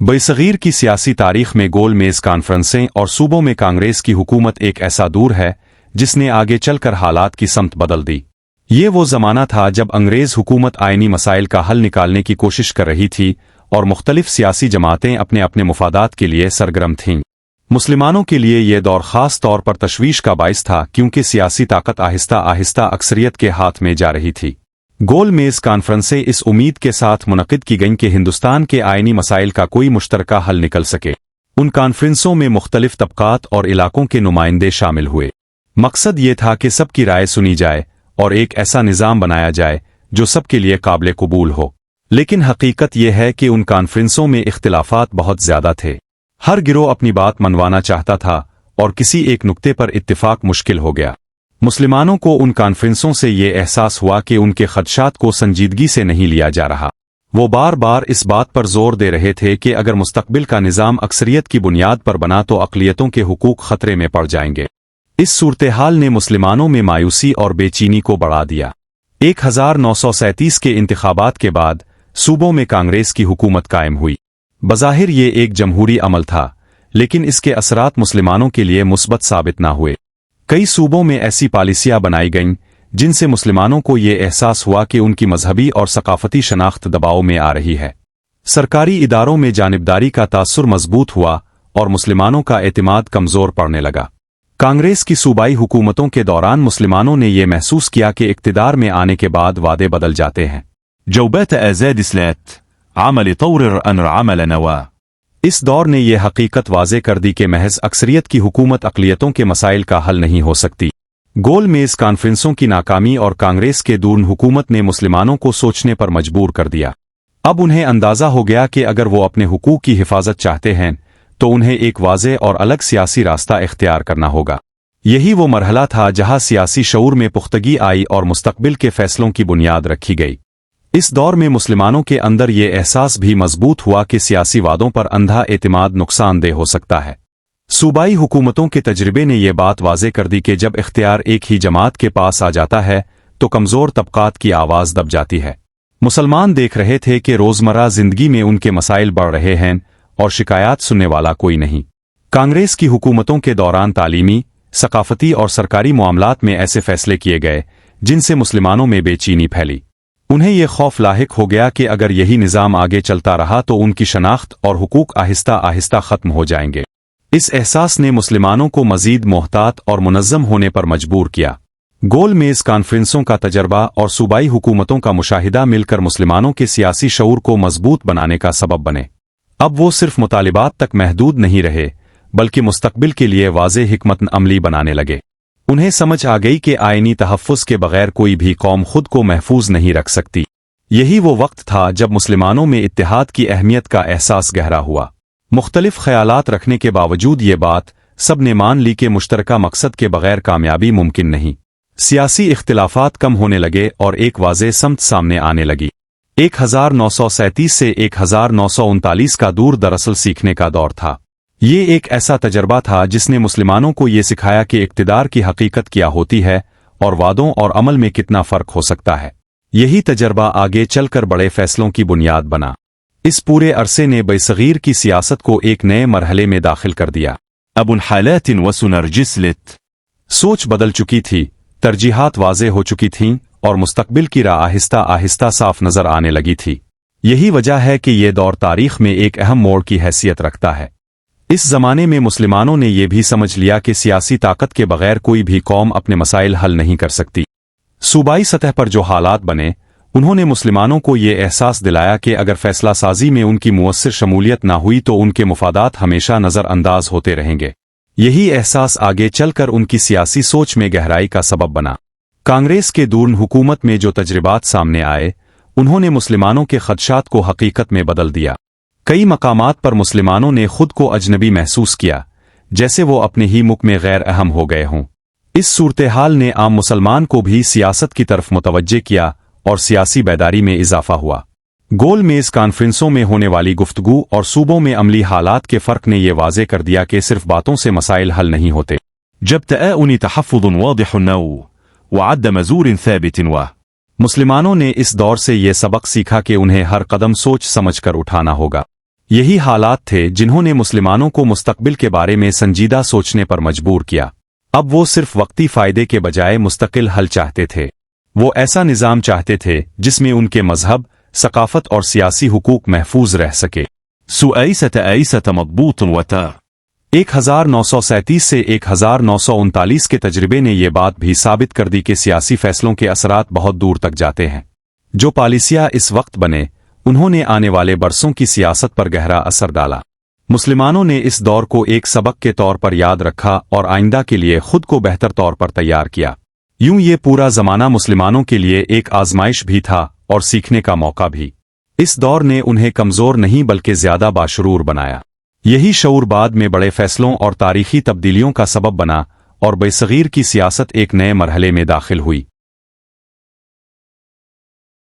बरसगीर की सियासी तारीख में गोल मेज कॉन्फ्रेंसें और सूबों में कांग्रेस की हुकूमत एक ऐसा दौर है जिसने आगे चलकर हालात की समत बदल दी। ये वो ज़माना था जब अंग्रेज़ हुकूमत आइनी मसाइल का हल निकालने की कोशिश कर रही थी और मुख्तलिफ सियासी जमातें अपने अपने मुफादात के लिए सरगर्म थीं। मुसलमानों के लिए यह दौर ख़ास तौर पर तशवीश का बाइस था क्योंकि सियासी ताकत आहिस्ता आहिस्ता अक्सरियत के हाथ में जा रही थी। गोल मेज कॉन्फ्रेंसें इस उम्मीद के साथ मुनक़िद की गईं कि हिंदुस्तान के आइनी मसाइल का कोई मुश्तरका हल निकल सके। उन कॉन्फ्रेंसों में मुख्तलिफ तबक़ात और इलाकों के नुमाइंदे शामिल हुए। मकसद ये था कि सबकी राय सुनी जाए और एक ऐसा निज़ाम बनाया जाए जो सबके लिए काबिल कबूल हो। लेकिन हकीकत यह है कि उन कॉन्फ्रेंसों में इख्तिलाफ़ात बहुत ज़्यादा थे। हर गिरोह अपनी बात मनवाना चाहता था और किसी एक नुक्ते पर इत्तिफाक मुश्किल हो गया। मुसलमानों को उन कॉन्फ्रेंसों से ये एहसास हुआ कि उनके खदशात को संजीदगी से नहीं लिया जा रहा। वो बार बार इस बात पर जोर दे रहे थे कि अगर मुस्तकबिल का निज़ाम अक्सरियत की बुनियाद पर बना तो अक़लियतों के हुकूक खतरे में पड़ जाएंगे। इस सूरत-ए-हाल ने मुसलमानों में मायूसी और बेचैनी को बढ़ा दिया। 1937 के इंतखाबात के बाद सूबों में कांग्रेस की हुकूमत कायम हुई। बज़ाहिर ये एक जमहूरी अमल था, लेकिन इसके असरात मुसलमानों के लिए मुस्बत साबित न हुए। कई सूबों में ऐसी पॉलिसियां बनाई गईं जिनसे मुसलमानों को ये एहसास हुआ कि उनकी मजहबी और सकाफती शनाख्त दबाव में आ रही है। सरकारी इदारों में जानिबदारी का तासुर मजबूत हुआ और मुसलमानों का एतमाद कमज़ोर पड़ने लगा। कांग्रेस की सूबाई हुकूमतों के दौरान मुसलमानों ने यह महसूस किया कि इक़्तिदार में आने के बाद वादे बदल जाते हैं। جوبات أزاد سلات عمل طور أن عمل نوا। इस दौर ने यह हकीकत वाज़े कर दी कि महज अक्सरियत की हुकूमत अक़लियतों के मसाइल का हल नहीं हो सकती। गोल मेज कॉन्फ्रेंसों की नाकामी और कांग्रेस के दूर हुकूमत ने मुसलमानों को सोचने पर मजबूर कर दिया। अब उन्हें अंदाज़ा हो गया कि अगर वो अपने हुकूक की हिफाजत चाहते हैं तो उन्हें एक वाज़े और अलग सियासी रास्ता इख्तियार करना होगा। यही वो मरहला था जहाँ सियासी शऊर में पुख्तगी आई और मुस्तकबिल के फैसलों की बुनियाद रखी गई। इस दौर में मुसलमानों के अंदर ये एहसास भी मजबूत हुआ कि सियासी वादों पर अंधा एतमाद नुकसानदेह हो सकता है। सूबाई हुकूमतों के तजर्बे ने यह बात वाज़े कर दी कि जब इख्तियार एक ही जमात के पास आ जाता है तो कमज़ोर तबक़ात की आवाज़ दब जाती है। मुसलमान देख रहे थे कि रोज़मर्रा ज़िंदगी में उनके मसाइल बढ़ रहे हैं और शिकायत सुनने वाला कोई नहीं। कांग्रेस की हुकूमतों के दौरान तालीमी, सकाफती और सरकारी मामलात में ऐसे फैसले किए गए जिनसे मुसलमानों में बेचैनी फैली। उन्हें यह खौफ लाहिक हो गया कि अगर यही निज़ाम आगे चलता रहा तो उनकी शनाख्त और हुकूक आहिस्ता आहिस्ता ख़त्म हो जाएंगे। इस एहसास ने मुसलमानों को मज़ीद मोहतात और मुनज़्ज़म होने पर मजबूर किया। गोल मेज कॉन्फ्रेंसों का तजर्बा और सूबाई हुकूमतों का मुशाहिदा मिलकर मुसलमानों के सियासी शऊर को मजबूत बनाने का सबब बने। अब वो सिर्फ मुतालिबात तक महदूद नहीं रहे बल्कि मुस्तकबिल के लिए वाज़े हिकमत अमली बनाने लगे। उन्हें समझ आ गई कि आइनी तहफ़्फ़ुज़ के बग़ैर कोई भी कौम खुद को महफूज नहीं रख सकती। यही वो वक्त था जब मुसलमानों में इत्तेहाद की अहमियत का एहसास गहरा हुआ। मुख्तलिफ ख़यालात रखने के बावजूद ये बात सब ने मान ली कि मुश्तरका मकसद के बग़ैर कामयाबी मुमकिन नहीं। सियासी इख्तिलाफ़ात कम होने लगे और एक वाज़े समत सामने आने लगी। 1937 से 1939 का दूर दरअसल सीखने का दौर था। ये एक ऐसा तजर्बा था जिसने मुसलमानों को ये सिखाया कि इक़्तिदार की हकीकत क्या होती है और वादों और अमल में कितना फ़र्क हो सकता है। यही तजर्बा आगे चलकर बड़े फैसलों की बुनियाद बना। इस पूरे अरसे ने बरसगीर की सियासत को एक नए मरहले में दाखिल कर दिया। अबुल हालातिन वसुनरजिसलित। सोच बदल चुकी थी, तरजीहात वाज़े हो चुकी थीं और मुस्तकबिल की राह आहिस्ता आहिस्ता साफ नज़र आने लगी थी। यही वजह है कि यह दौर तारीख़ में एक अहम मोड़ की हैसियत रखता है। इस ज़माने में मुसलमानों ने यह भी समझ लिया कि सियासी ताकत के बग़ैर कोई भी कौम अपने मसाइल हल नहीं कर सकती। सूबाई सतह पर जो हालात बने उन्होंने मुसलमानों को ये एहसास दिलाया कि अगर फैसला साजी में उनकी मुअस्सिर शमूलियत ना हुई तो उनके मुफादात हमेशा नज़रअंदाज होते रहेंगे। यही एहसास आगे चलकर उनकी सियासी सोच में गहराई का सबब बना। कांग्रेस के दूर हुकूमत में जो तजर्बात सामने आए उन्होंने मुसलमानों के खदशात को हकीकत में बदल दिया। कई मकामात पर मुसलमानों ने खुद को अजनबी महसूस किया, जैसे वो अपने ही मुल्क में गैर अहम हो गए हों। इस सूरत-ए-हाल ने आम मुसलमान को भी सियासत की तरफ मुतवज्जे किया और सियासी बेदारी में इजाफा हुआ। गोल मेज कॉन्फ्रेंसों में होने वाली गुफ्तगू और सूबों में अमली हालात के फ़र्क ने यह वाज़े कर दिया कि सिर्फ बातों से मसाइल हल नहीं होते। जब तआउनी तहफ़्फ़ुज़ वाज़िह नौ वअद मज़ूर साबित व। मुसलमानों ने इस दौर से ये सबक सीखा कि उन्हें हर कदम सोच समझ कर उठाना होगा। یہی حالات تھے جنہوں نے مسلمانوں کو مستقبل کے بارے میں سنجیدہ سوچنے پر مجبور کیا۔ اب وہ صرف وقتی فائدے کے بجائے مستقل حل چاہتے تھے۔ وہ ایسا نظام چاہتے تھے جس میں ان کے مذہب، ثقافت اور سیاسی حقوق محفوظ رہ سکے۔ سؤيسة مضبوط وتا 1937 سے 1939 کے تجربے نے یہ بات بھی ثابت کر دی کہ سیاسی فیصلوں کے اثرات بہت دور تک جاتے ہیں۔ جو پالیسیاں اس وقت بنے، انہوں نے آنے والے برسوں کی سیاست پر گہرا اثر ڈالا۔ مسلمانوں نے اس دور کو ایک سبق کے طور پر یاد رکھا اور آئندہ کے لیے خود کو بہتر طور پر تیار کیا۔ یوں یہ پورا زمانہ مسلمانوں کے لیے ایک آزمائش بھی تھا اور سیکھنے کا موقع بھی۔ اس دور نے انہیں کمزور نہیں بلکہ زیادہ باشعور بنایا۔ یہی شعور بعد میں بڑے فیصلوں اور تاریخی تبدیلیوں کا سبب بنا اور برصغیر کی سیاست ایک نئے مرحلے میں داخل ہوئی۔